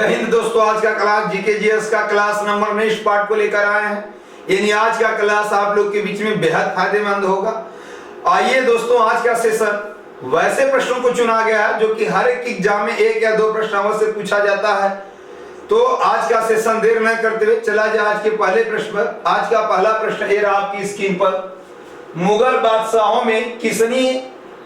जय हिंद दोस्तों। आज का क्लास जीके जीएस का क्लास नंबर नेक्स्ट पार्ट को लेकर आए हैं। यानी आज का क्लास आप लोग के बीच में बेहद फायदेमंद होगा। आइए दोस्तों, आज का सेशन वैसे प्रश्नों को चुना गया है जो कि हर एक एग्जाम में एक या दो प्रश्न अवश्य पूछा जाता है। तो आज का सेशन देर न करते हुए चला जाए आज के पहले प्रश्न पर। आज का पहला प्रश्न ये रहा आपकी स्क्रीन पर। मुगल बादशाहों में किसने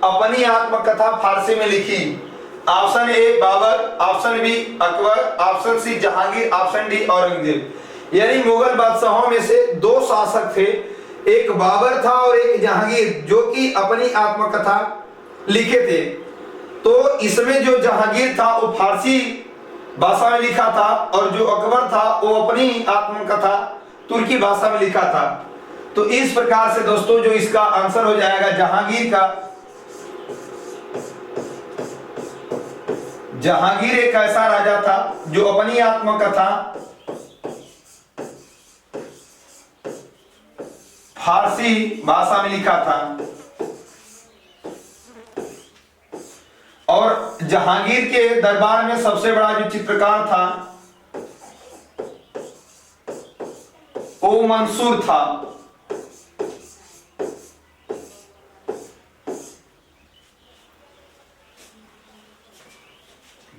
अपनी आत्मकथा फारसी में लिखी? Option A Babar, option B Akbar, option C Jahangir, option D Aurangzeb. यानी मुगल बादशाहों में से दो शासक थे, एक बाबर था और एक जहांगीर, जो कि अपनी आत्मकथा लिखे थे। तो इसमें जो जहांगीर था वो फारसी भाषा में लिखा था और जो अकबर था वो अपनी आत्मकथा तुर्की भाषा में लिखा था। तो इस प्रकार से दोस्तों जो इसका आंसर हो जाएगा जहांगीर का। जहांगीर एक ऐसा राजा था जो अपनी आत्मकथा फारसी भाषा में लिखा था। और जहांगीर के दरबार में सबसे बड़ा जो चित्रकार था वो मंसूर था।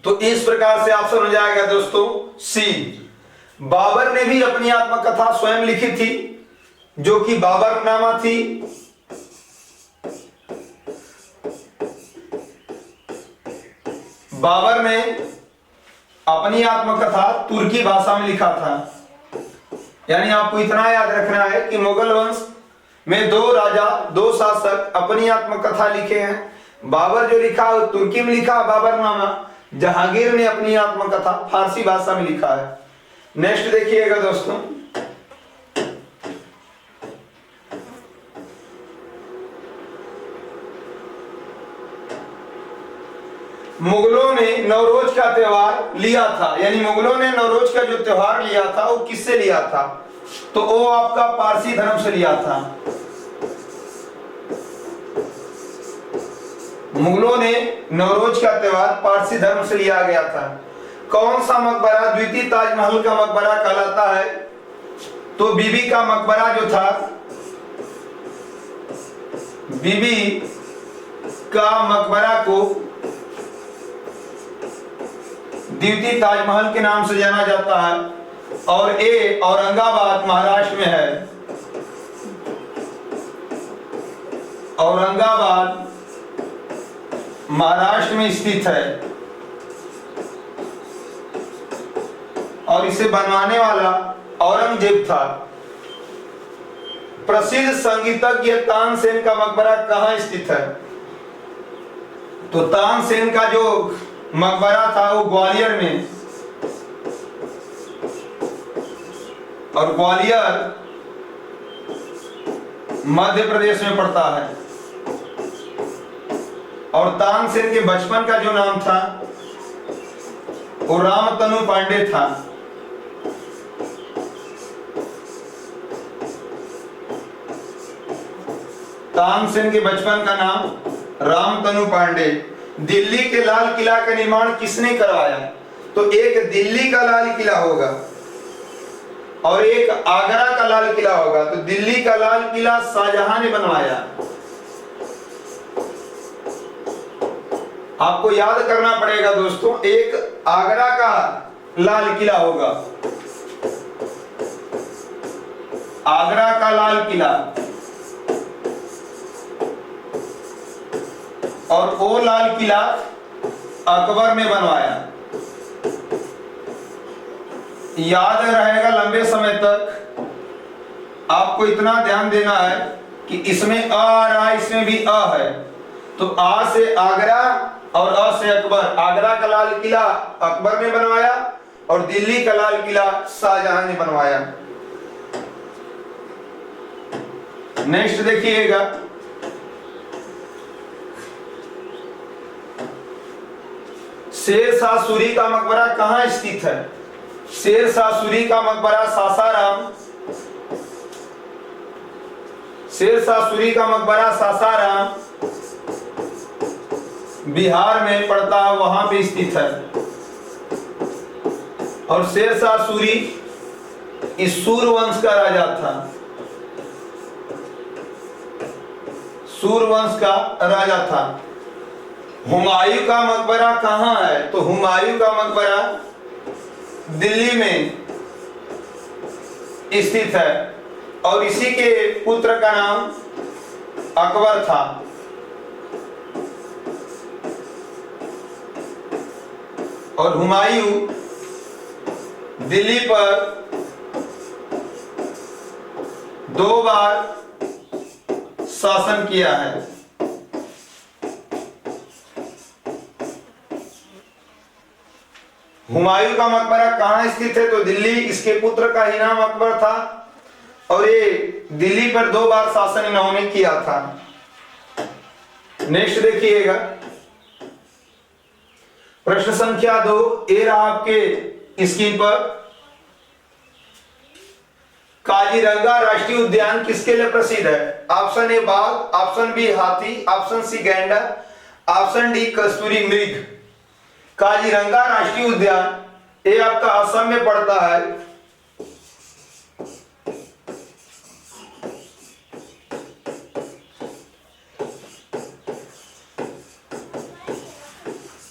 तो इस प्रकार से ऑप्शन हो जाएगा दोस्तों सी। बाबर ने भी अपनी आत्मकथा स्वयं लिखी थी जो कि बाबरनामा थी। बाबर ने अपनी आत्मकथा तुर्की भाषा में लिखा था। यानी आपको इतना याद रखना है कि मुगल वंश में दो राजा, दो शासक अपनी आत्मकथा लिखे हैं। बाबर जो लिखा वो तुर्की में लिखा बाबरनामा, जहांगीर ने अपनी आत्मकथा फारसी भाषा में लिखा है। नेक्स्ट देखिएगा दोस्तों। मुगलों ने नवरोज का त्योहार लिया था। यानी मुगलों ने नवरोज का जो त्योहार लिया था वो किससे लिया था? तो वो आपका पारसी धर्म से लिया था। मुगलों ने नवरोज का त्योहार पारसी धर्म से लिया गया था। कौन सा मकबरा द्वितीय ताजमहल का मकबरा कहलाता है? तो बीबी का मकबरा जो था, बीबी का मकबरा को द्वितीय ताजमहल के नाम से जाना जाता है। और ए औरंगाबाद महाराष्ट्र में है। औरंगाबाद महाराष्ट्र में स्थित है और इसे बनवाने वाला औरंगजेब था। प्रसिद्ध संगीतज्ञ तानसेन का मकबरा कहाँ स्थित है? तो तानसेन का जो मकबरा था वो ग्वालियर में, और ग्वालियर मध्य प्रदेश में पड़ता है। और तानसेन के बचपन का जो नाम था वो रामतनु पांडे था। तानसेन के बचपन का नाम रामतनु पांडे। दिल्ली के लाल किला का निर्माण किसने करवाया? तो एक दिल्ली का लाल किला होगा और एक आगरा का लाल किला होगा। तो दिल्ली का लाल किला शाहजहां ने बनवाया। आपको याद करना पड़ेगा दोस्तों, एक आगरा का लाल किला होगा, आगरा का लाल किला, और वो लाल किला अकबर ने बनवाया। याद रहेगा लंबे समय तक। आपको इतना ध्यान देना है कि इसमें अ आ रहा है, इसमें भी अ है। तो आ से आगरा और अ से अकबर। आगरा का लाल किला अकबर ने बनवाया और दिल्ली का लाल किला शाहजहां ने बनवाया। नेक्स्ट देखिएगा। शेरशाह सूरी का मकबरा कहाँ स्थित है? शेरशाह सूरी का मकबरा सासाराम, शेरशाह सूरी का मकबरा सासाराम बिहार में पड़ता है, वहां पे स्थित है। और शेरशाह सूरी इस सूरवंश का राजा था, सूरवंश का राजा था। हुमायूं का मकबरा कहाँ है? तो हुमायूं का मकबरा दिल्ली में स्थित है और इसी के पुत्र का नाम अकबर था। और हुमायूं दिल्ली पर 2 बार शासन किया है। हुमायूं का मकबरा कहाँ स्थित है? तो दिल्ली, इसके पुत्र का ही नाम अकबर था और ये दिल्ली पर 2 बार शासन इन्होंने किया था। नेक्स्ट देखिएगा प्रश्न संख्या 2, ये रहा आपके स्क्रीन पर। काजीरंगा राष्ट्रीय उद्यान किसके लिए प्रसिद्ध है? ऑप्शन ए बाघ, ऑप्शन बी हाथी, ऑप्शन सी गैंडा, ऑप्शन डी कस्तूरी मृग। काजीरंगा राष्ट्रीय उद्यान ये आपका असम में पड़ता है।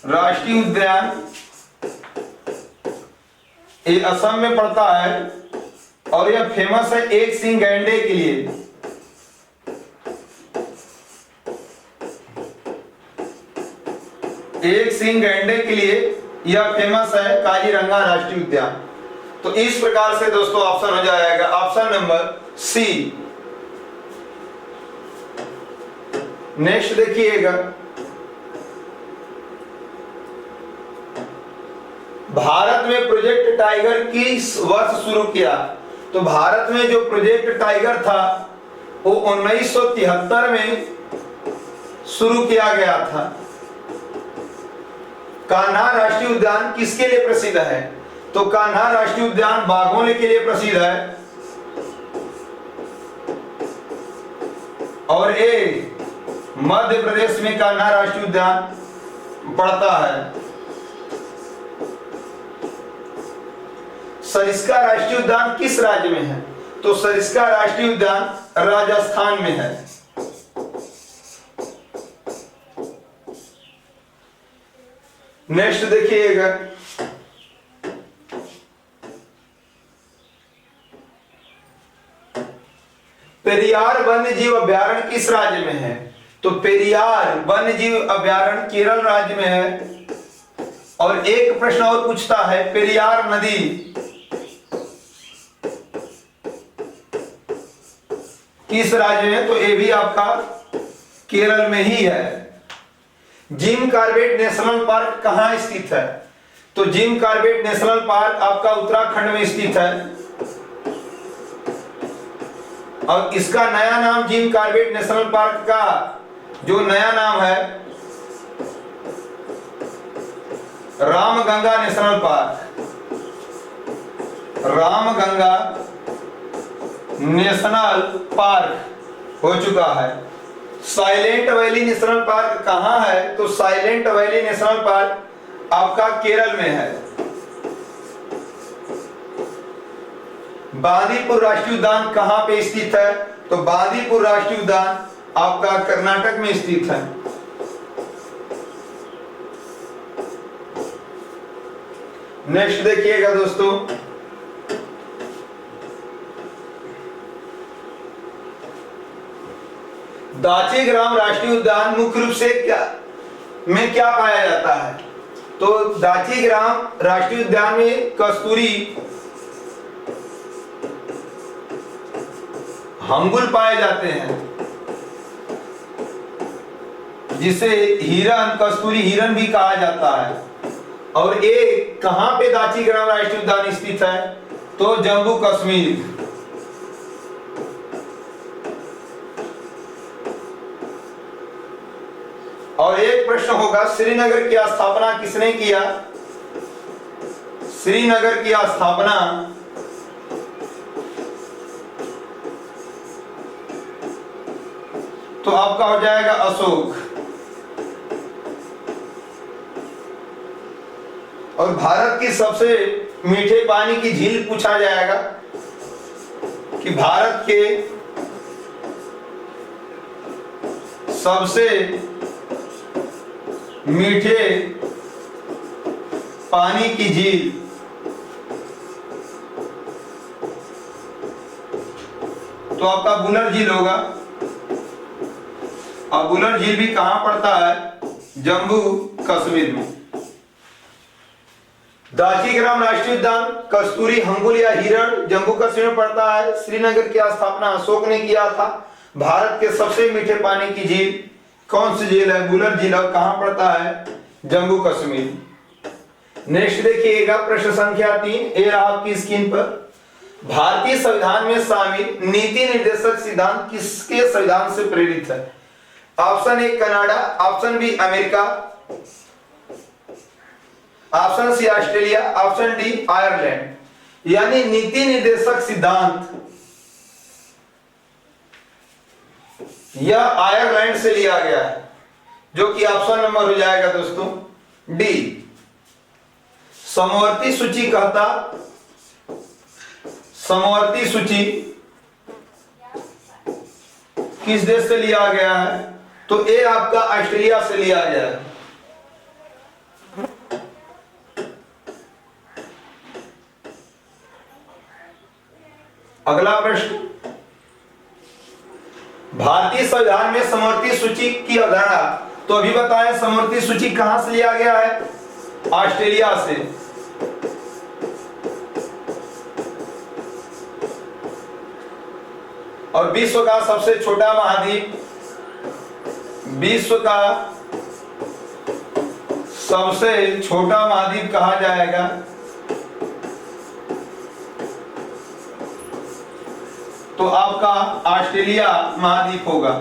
राष्ट्रीय उद्यान ये असम में पड़ता है और यह फेमस है एक सींग गैंडे के लिए। एक सींग गैंडे के लिए यह फेमस है काजीरंगा राष्ट्रीय उद्यान। तो इस प्रकार से दोस्तों ऑप्शन हो जाएगा ऑप्शन नंबर सी। नेक्स्ट देखिएगा, भारत में प्रोजेक्ट टाइगर किस वर्ष शुरू किया? तो भारत में जो प्रोजेक्ट टाइगर था वो 1973 में शुरू किया गया था। कान्हा राष्ट्रीय उद्यान किसके लिए प्रसिद्ध है? तो कान्हा राष्ट्रीय उद्यान बाघों के लिए प्रसिद्ध है और ये मध्य प्रदेश में कान्हा राष्ट्रीय उद्यान पड़ता है। सरिस्का राष्ट्रीय उद्यान किस राज्य में है? तो सरिस्का राष्ट्रीय उद्यान राजस्थान में है। नेक्स्ट देखिएगा, पेरियार वन्य जीव अभयारण्य किस राज्य में है? तो पेरियार वन्य जीव अभयारण्य केरल राज्य में है। और एक प्रश्न और पूछता है, पेरियार नदी किस राज्य में? तो ये भी आपका केरल में ही है। जिम कॉर्बेट नेशनल पार्क कहाँ स्थित है? तो जिम कॉर्बेट नेशनल पार्क आपका उत्तराखंड में स्थित है और इसका नया नाम, जिम कॉर्बेट नेशनल पार्क का जो नया नाम है Ramganga national park, Ramganga national park हो चुका है। साइलेंट वैली नेशनल पार्क कहाँ है? तो साइलेंट वैली नेशनल पार्क आपका केरल में है। बांदीपुर राष्ट्रीय उद्यान कहाँ पे स्थित है? तो बांदीपुर राष्ट्रीय उद्यान आपका कर्नाटक में स्थित है। नेक्स्ट देखिएगा दोस्तों, दाचीग्राम राष्ट्रीय उद्यान मुख्य रूप से क्या पाया जाता है? तो दाचीग्राम राष्ट्रीय उद्यान में कस्तूरी हंगुल पाए जाते हैं, जिसे हिरन, कस्तूरी हिरन भी कहा जाता है। और ये कहां पे दाचीग्राम राष्ट्रीय उद्यान स्थित है? तो जम्मू कश्मीर। और एक प्रश्न होगा, श्रीनगर की स्थापना किसने किया? श्रीनगर की स्थापना तो आपका हो जाएगा अशोक। और भारत की सबसे मीठे पानी की झील पूछा जाएगा कि भारत के सबसे मीठे पानी की झील तो आपका बुलर झील होगा। और बुलर झील भी कहां पड़ता है? जम्मू कश्मीर में। दाचीग्राम राष्ट्रीय उद्यान कस्तूरी अंगुल या हिरण जम्मू कश्मीर में पड़ता है। श्रीनगर की स्थापना अशोक ने किया था। भारत के सबसे मीठे पानी की झील कौन सी झील है? बुलर झील। और कहां पड़ता है? जम्मू कश्मीर। नेक्स्ट देखिएगा प्रश्न संख्या 3, ये रहा आपकी स्क्रीन पर। भारतीय संविधान में शामिल नीति निर्देशक सिद्धांत किसके संविधान से प्रेरित है? Option A Canada, option B America, option C Australia, option D Ireland. यानी नीति निर्देशक सिद्धांत यह आयरलैंड से लिया गया है, जो कि ऑप्शन नंबर हो जाएगा दोस्तों डी। समवर्ती सूची कहता, समवर्ती सूची किस देश से लिया गया है? तो ए आपका ऑस्ट्रेलिया से लिया गया है। अगला प्रश्न, भारतीय संविधान में समवर्ती सूची की अवधारणा, तो अभी बताएं समवर्ती सूची कहां से लिया गया है? ऑस्ट्रेलिया से। और विश्व का सबसे छोटा महाद्वीप, विश्व का सबसे छोटा महाद्वीप कहा जाएगा तो आपका ऑस्ट्रेलिया महाद्वीप होगा।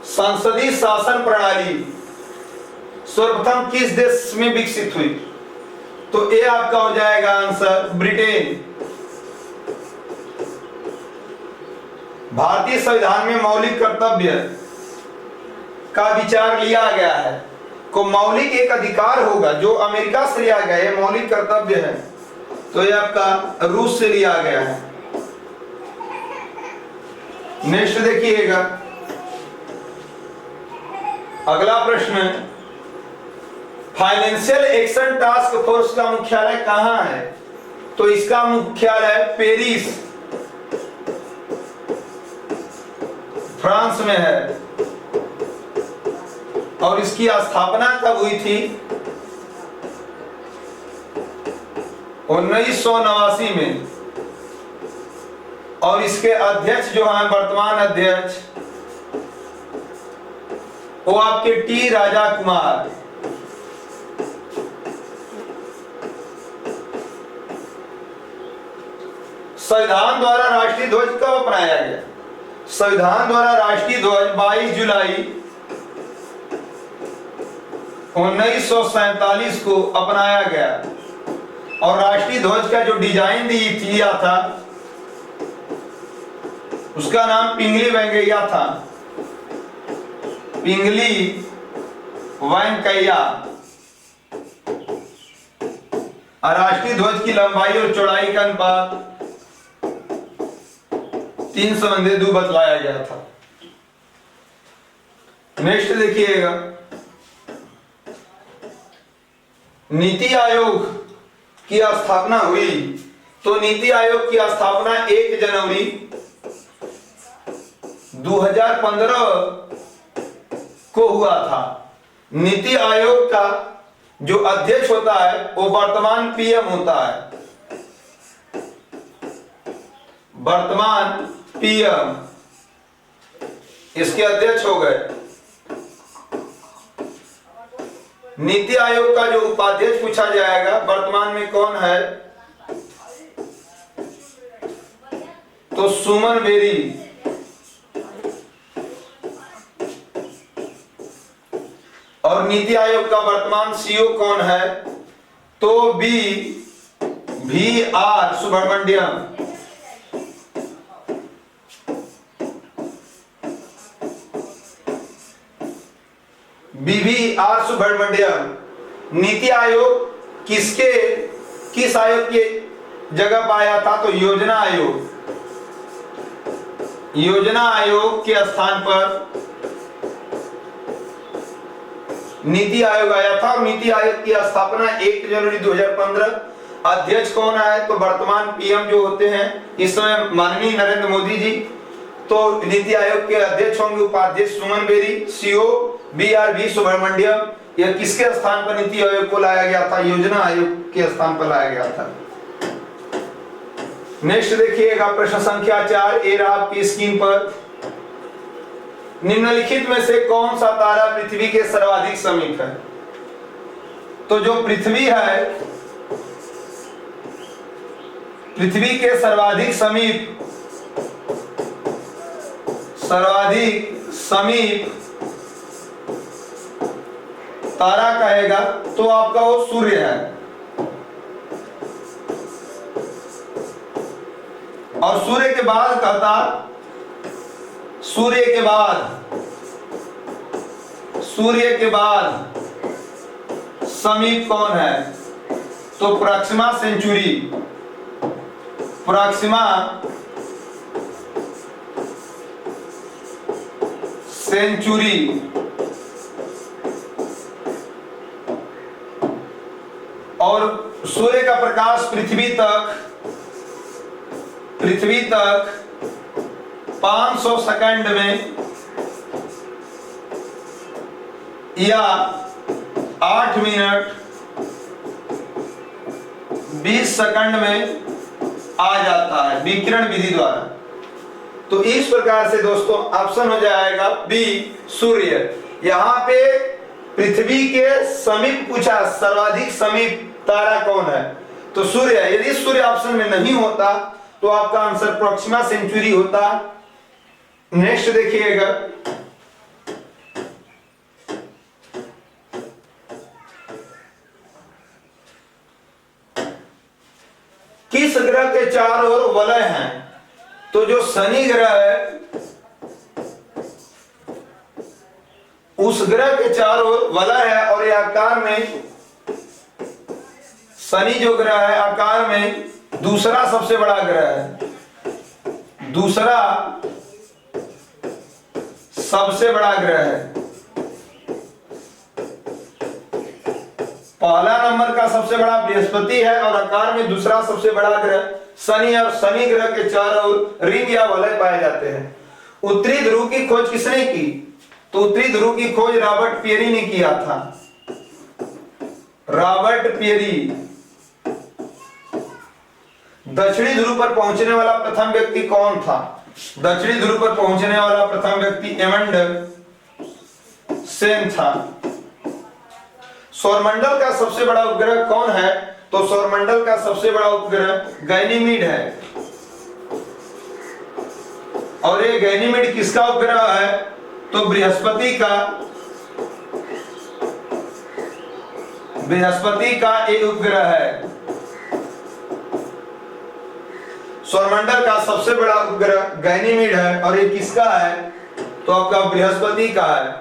संसदीय शासन प्रणाली सर्वप्रथम किस देश में विकसित हुई? तो ये आपका हो जाएगा आंसर ब्रिटेन। भारतीय संविधान में मौलिक कर्तव्य का विचार लिया गया है को मौलिक एक अधिकार होगा जो अमेरिका से लिया गया है, मौलिक कर्तव्य है, तो ये आपका रूस से लिया गया है। नेक्स्ट देखिएगा अगला प्रश्न, फाइनेंशियल एक्शन टास्क फोर्स का मुख्यालय कहां है? तो इसका मुख्यालय पेरिस फ्रांस में है। और इसकी स्थापना कब हुई थी? 1989 में। और इसके अध्यक्ष जो हैं वर्तमान अध्यक्ष वो आपके टी राजा कुमार। संविधान द्वारा राष्ट्रीय ध्वज कब अपनाया गया? संविधान द्वारा राष्ट्रीय ध्वज 22 जुलाई 1947 को अपनाया गया। और राष्ट्रीय ध्वज का जो डिजाइन दिया था उसका नाम पिंगली वेंकैया था, पिंगली वेंकैया। और राष्ट्रीय ध्वज की लंबाई और चौड़ाई का अनुपात 3:2 बतलाया गया था। नेक्स्ट देखिएगा, नीति आयोग की स्थापना हुई तो नीति आयोग की स्थापना 1 जनवरी 2015 को हुआ था। नीति आयोग का जो अध्यक्ष होता है वो वर्तमान पीएम होता है, वर्तमान पीएम इसके अध्यक्ष हो गए। नीति आयोग का जो उपाध्यक्ष पूछा जाएगा वर्तमान में कौन है? तो सुमन बेरी। और नीति आयोग का वर्तमान सीईओ कौन है? तो V R Subramanyam. BVR Subramanyam. NITI Aayog किस आयोग की जगह पाया था? तो योजना आयोग के स्थान पर नीति आयोग आया था। और नीति आयोग की स्थापना 1 जनवरी 2015। अध्यक्ष कौन है? तो वर्तमान PM जो होते हैं इस समय माननीय नरेंद्र मोदी जी। तो नीति आयोग के अध्यक्ष होंगे उपाध्यक्ष सुमन बेरी। CO BRV Subramanyam. यह किसके स्थान पर नीति आयोग को लाया गया था? योजना आयोग के स्थान पर लाया गया था। नेक्स्ट देखिएगा प्रश्न संख्या 4 ए रहा आपकी स्क्रीन पर। निम्नलिखित में से कौन सा तारा पृथ्वी के सर्वाधिक समीप है? तो जो पृथ्वी है, पृथ्वी के सर्वाधिक समीप तारा कहेगा तो आपका वो सूर्य है। और सूर्य के बाद कहता, सूर्य के बाद समीप कौन है? तो प्रोक्सिमा सेंचुरी। और सूर्य का प्रकाश पृथ्वी तक 500 सेकंड में या 8 मिनट 20 सेकंड में आ जाता है विकिरण विधि द्वारा। तो इस प्रकार से दोस्तों ऑप्शन हो जाएगा बी सूर्य। यहां पे पृथ्वी के समीप पूछा, सर्वाधिक समीप तारा कौन है? तो सूर्य। यदि सूर्य ऑप्शन में नहीं होता तो आपका आंसर प्रोक्सिमा सेंचुरी होता। नेक्स्ट देखिएगा, किस ग्रह के चारों ओर वलय हैं? तो जो शनि ग्रह है उस ग्रह के चारों ओर वलय है। और ये आकार में, शनि जो ग्रह है आकार में दूसरा सबसे बड़ा ग्रह है, दूसरा सबसे बड़ा ग्रह है। पहला नंबर का सबसे बड़ा बृहस्पति है और आकार में दूसरा सबसे बड़ा ग्रह शनि। और शनि ग्रह के चारों ओर रिंग या वलय पाए जाते हैं। उत्तरी ध्रुव की खोज किसने की? तो उत्तरी ध्रुव की खोज रॉबर्ट पियरी ने किया था। Robert Peary. दक्षिणी ध्रुव पर पहुंचने वाला प्रथम व्यक्ति कौन था? दक्षिणी ध्रुव पर पहुंचने वाला प्रथम व्यक्ति एमंड सेन था। सौरमंडल का सबसे बड़ा उपग्रह कौन है? तो सौरमंडल का सबसे बड़ा उपग्रह गैनीमीड है। और ये गैनीमीड किसका उपग्रह है? तो बृहस्पति का एक उपग्रह है। सौरमंडल का सबसे बड़ा उपग्रह गैनीमीड है और ये किसका है? तो आपका बृहस्पति का है।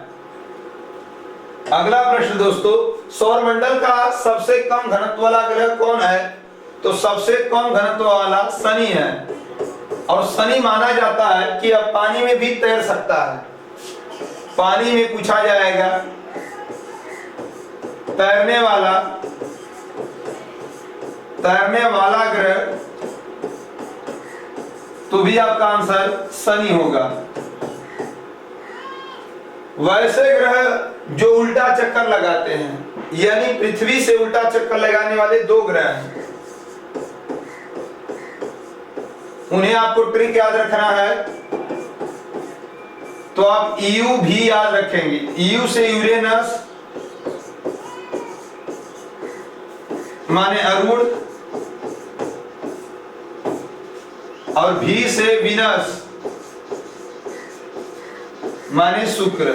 अगला प्रश्न दोस्तों, सौरमंडल का सबसे कम घनत्व वाला ग्रह कौन है? तो सबसे कम घनत्व वाला शनि है। और शनि माना जाता है कि अब पानी में भी तैर सकता है। पानी में पूछा जाएगा तैरने वाला ग्रह, तो भी आपका आंसर शनि होगा। वैसे ग्रह जो उल्टा चक्कर लगाते हैं, यानी पृथ्वी से उल्टा चक्कर लगाने वाले दो ग्रह हैं, उन्हें आपको ट्रिक याद रखना है। तो आप EU भी याद रखेंगे। EU से यूरेनस माने अरुण, और V से विनस माने शुक्र।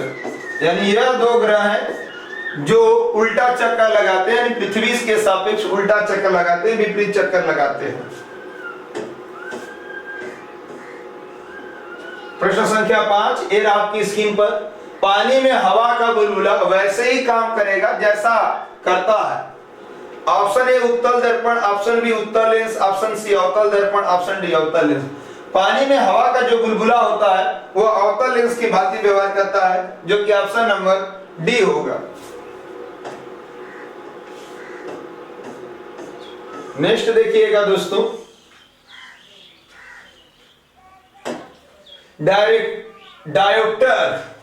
यानी यह दो ग्रह हैं जो उल्टा चक्कर लगाते हैं, यानी पृथ्वी के सापेक्ष उल्टा चक्कर लगाते हैं, विपरीत चक्कर लगाते हैं। प्रश्न संख्या 5 आपकी स्क्रीन पर। पानी में हवा का बुलबुला वैसे ही काम करेगा जैसा करता है। ऑप्शन ए उत्तल दर्पण, ऑप्शन बी उत्तल लेंस, ऑप्शन सी अवतल दर्पण, ऑप्शन डी अवतल लेंस। पानी में हवा का जो बुलबुला होता है वो अवतल लेंस की भांति व्यवहार करता है, जो कि ऑप्शन नंबर डी होगा। नेक्स्ट देखिएगा दोस्तों, डायोप्टर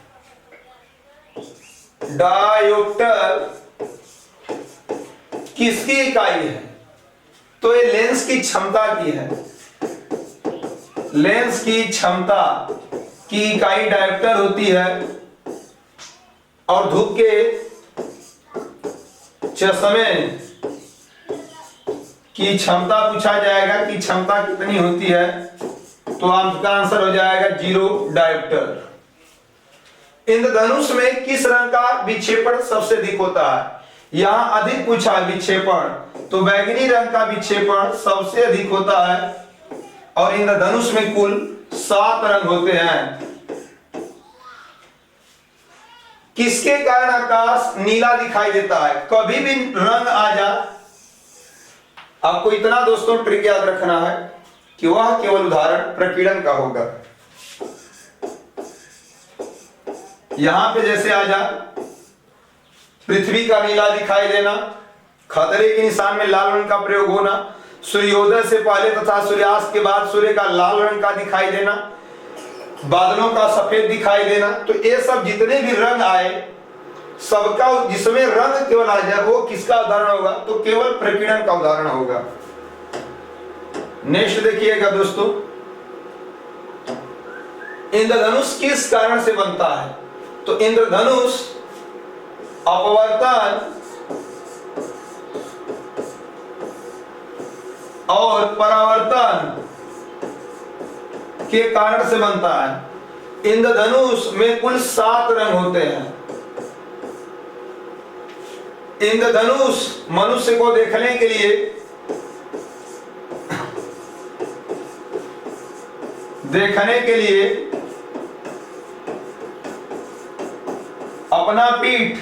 किसकी इकाई है? तो ये लेंस की क्षमता की है। लेंस की क्षमता की इकाई डायोप्टर होती है और धूप के चश्मे की क्षमता पूछा जाएगा कि क्षमता कितनी होती है, तो आपका आंसर हो जाएगा 0 डायोप्टर। इंद्रधनुष में किस रंग का विक्षेपण सबसे अधिक होता है? यहां अधिक पूछा विक्षेपण, तो बैगनी रंग का विक्षेपण सबसे अधिक होता है और इंद्रधनुष में कुल 7 रंग होते हैं। किसके कारण आकाश नीला दिखाई देता है? कभी भी रंग आ जाए, आपको इतना दोस्तों ट्रिक याद रखना है कि वह केवल उदाहरण प्रकीर्णन का होगा। यहां पे जैसे आ जा, पृथ्वी का नीला दिखाई देना, खतरे के निशान में लाल रंग का प्रयोग होना, सूर्योदय से पहले तथा सूर्यास्त के बाद सूर्य का लाल रंग का दिखाई देना, बादलों का सफेद दिखाई देना, तो ये सब जितने भी रंग आए सबका जिसमें रंग केवल आ जाए वो किसका उदाहरण होगा? तो केवल प्रकीर्णन का उदाहरण होगा। नेक्स्ट देखिएगा दोस्तों, इंद्रधनुष किस कारण से बनता है? तो इंद्रधनुष अपवर्तन और परावर्तन के कारण से बनता है। इंद्रधनुष में कुल 7 रंग होते हैं। इंद्रधनुष मनुष्य को देखने के लिए अपना पीठ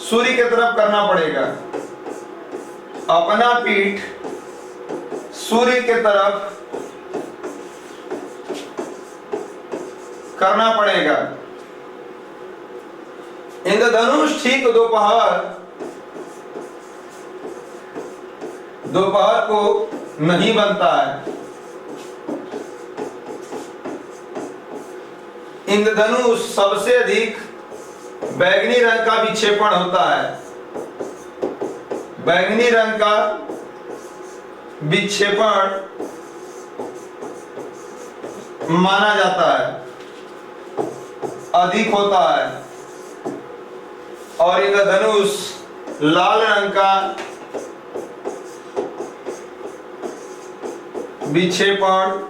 सूर्य की तरफ करना पड़ेगा। अपना पीठ सूर्य की तरफ करना पड़ेगा। इंद्रधनुष ठीक दोपहर को नहीं बनता है। इंद्रधनुष सबसे अधिक बैगनी रंग का विक्षेपण होता है। बैगनी रंग का विक्षेपण माना जाता है, अधिक होता है और इंद्रधनुष लाल रंग का विक्षेपण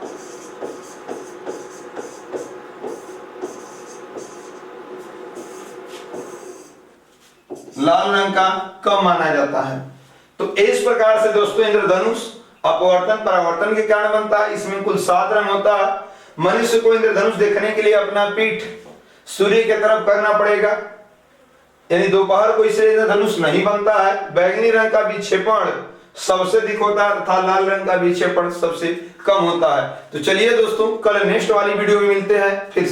लाल रंग का कम माना जाता है। तो इस प्रकार से दोस्तों इंद्रधनुष अपवर्तन परावर्तन के कारण बनता है। इसमें कुल 7 रंग होता है। मनुष्य को इंद्रधनुष देखने के लिए अपना पीठ सूर्य की तरफ करना पड़ेगा, यानी दोपहर को इसे इंद्रधनुष नहीं बनता है। बैगनी रंग का विक्षेपण सबसे अधिक होता है तथा लाल रंग का विक्षेपण सबसे कम होता है। तो चलिए दोस्तों, कल नेक्स्ट वाली वीडियो में मिलते हैं फिर।